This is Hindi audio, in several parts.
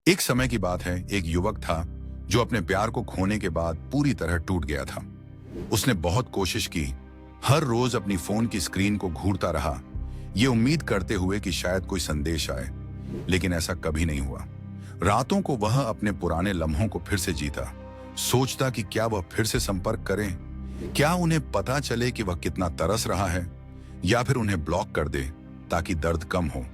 एक समय की बात है, एक युवक था जो अपने प्यार को खोने के बाद पूरी तरह टूट गया था। उसने बहुत कोशिश की, हर रोज अपनी फोन की स्क्रीन को घूरता रहा, ये उम्मीद करते हुए कि शायद कोई संदेश आए, लेकिन ऐसा कभी नहीं हुआ। रातों को वह अपने पुराने लम्हों को फिर से जीता, सोचता कि क्या वह फिर से संपर्क करें, क्या उन्हें पता चले कि वह कितना तरस रहा है, या फिर उन्हें ब्लॉक कर दे ताकि दर्द कम हो।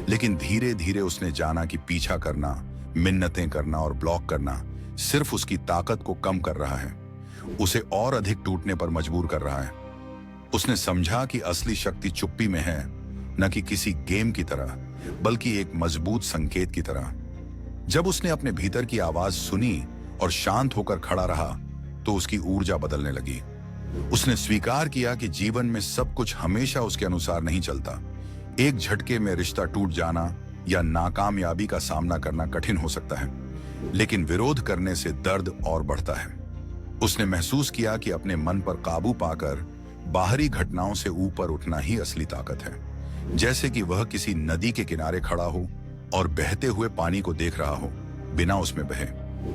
लेकिन धीरे धीरे उसने जाना कि पीछा करना, मिन्नतें करना और ब्लॉक करना सिर्फ उसकी ताकत को कम कर रहा है, उसे और अधिक टूटने पर मजबूर कर रहा है। उसने समझा कि असली शक्ति चुप्पी में है, न कि किसी गेम की तरह, बल्कि एक मजबूत संकेत की तरह। जब उसने अपने भीतर की आवाज सुनी और शांत होकर खड़ा रहा, तो उसकी ऊर्जा बदलने लगी। उसने स्वीकार किया कि जीवन में सब कुछ हमेशा उसके अनुसार नहीं चलता। एक झटके में रिश्ता टूट जाना या नाकामयाबी का सामना करना कठिन हो सकता है, लेकिन विरोध करने से दर्द और बढ़ता है। उसने महसूस किया कि अपने मन पर काबू पाकर बाहरी घटनाओं से ऊपर उठना ही असली ताकत है। जैसे कि वह किसी नदी के किनारे खड़ा हो और बहते हुए पानी को देख रहा हो, बिना उसमें बहे।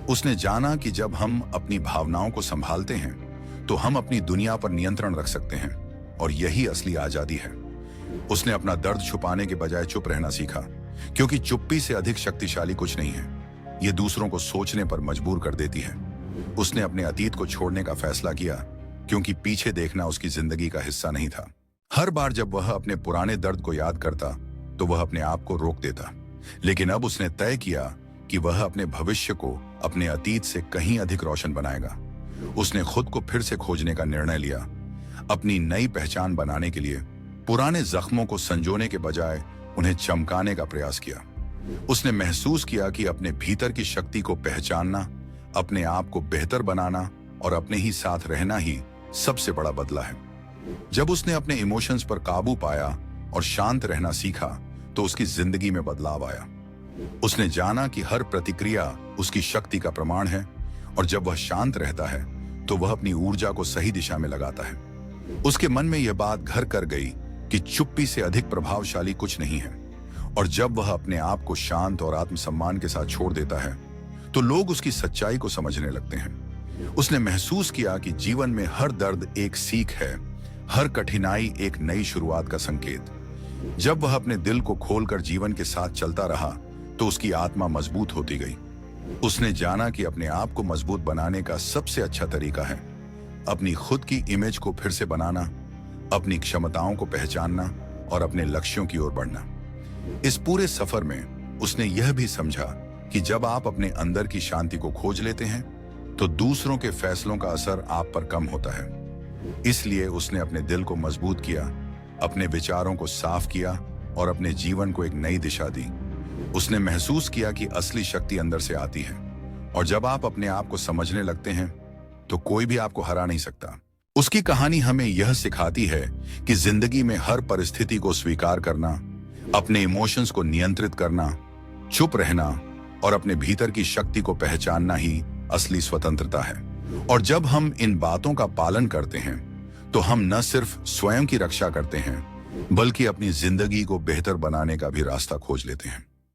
उसने जाना कि जब हम अपनी भावनाओं को संभालते हैं तो हम अपनी दुनिया पर नियंत्रण रख सकते हैं, और यही असली आजादी है। उसने अपना दर्द छुपाने के बजाय चुप रहना सीखा, क्योंकि चुप्पी से अधिक शक्तिशाली कुछ नहीं है। ये दूसरों को सोचने पर मजबूर कर देती है। उसने अपने अतीत को छोड़ने का फैसला किया, क्योंकि पीछे देखना उसकी जिंदगी का हिस्सा नहीं था। हर बार जब वह अपने पुराने दर्द को याद करता तो वह अपने आप को रोक देता, लेकिन अब उसने तय किया कि वह अपने भविष्य को अपने अतीत से कहीं अधिक रोशन बनाएगा। उसने खुद को फिर से खोजने का निर्णय लिया, अपनी नई पहचान बनाने के लिए पुराने जख्मों को संजोने के बजाय उन्हें चमकाने का प्रयास किया। उसने महसूस किया कि अपने भीतर की शक्ति को पहचानना, अपने आप को बेहतर बनाना और अपने ही साथ रहना ही सबसे बड़ा बदला है। जब उसने अपने इमोशंस पर काबू पाया और शांत रहना सीखा, तो उसकी जिंदगी में बदलाव आया। उसने जाना कि हर प्रतिक्रिया उसकी शक्ति का प्रमाण है, और जब वह शांत रहता है तो वह अपनी ऊर्जा को सही दिशा में लगाता है। उसके मन में यह बात घर कर गई कि चुप्पी से अधिक प्रभावशाली कुछ नहीं है, और जब वह अपने आप को शांत और आत्मसम्मान के साथ छोड़ देता है तो लोग उसकी सच्चाई को समझने लगते हैं। उसने महसूस किया कि जीवन में हर दर्द एक सीख है, हर कठिनाई एक नई शुरुआत का संकेत। जब वह अपने दिल को खोलकर जीवन के साथ चलता रहा तो उसकी आत्मा मजबूत होती गई। उसने जाना कि अपने आप को मजबूत बनाने का सबसे अच्छा तरीका है अपनी खुद की इमेज को फिर से बनाना, अपनी क्षमताओं को पहचानना और अपने लक्ष्यों की ओर बढ़ना। इस पूरे सफर में उसने यह भी समझा कि जब आप अपने अंदर की शांति को खोज लेते हैं तो दूसरों के फैसलों का असर आप पर कम होता है। इसलिए उसने अपने दिल को मजबूत किया, अपने विचारों को साफ किया और अपने जीवन को एक नई दिशा दी। उसने महसूस किया कि असली शक्ति अंदर से आती है, और जब आप अपने आप को समझने लगते हैं तो कोई भी आपको हरा नहीं सकता। उसकी कहानी हमें यह सिखाती है कि जिंदगी में हर परिस्थिति को स्वीकार करना, अपने इमोशंस को नियंत्रित करना, चुप रहना और अपने भीतर की शक्ति को पहचानना ही असली स्वतंत्रता है। और जब हम इन बातों का पालन करते हैं तो हम न सिर्फ स्वयं की रक्षा करते हैं, बल्कि अपनी जिंदगी को बेहतर बनाने का भी रास्ता खोज लेते हैं।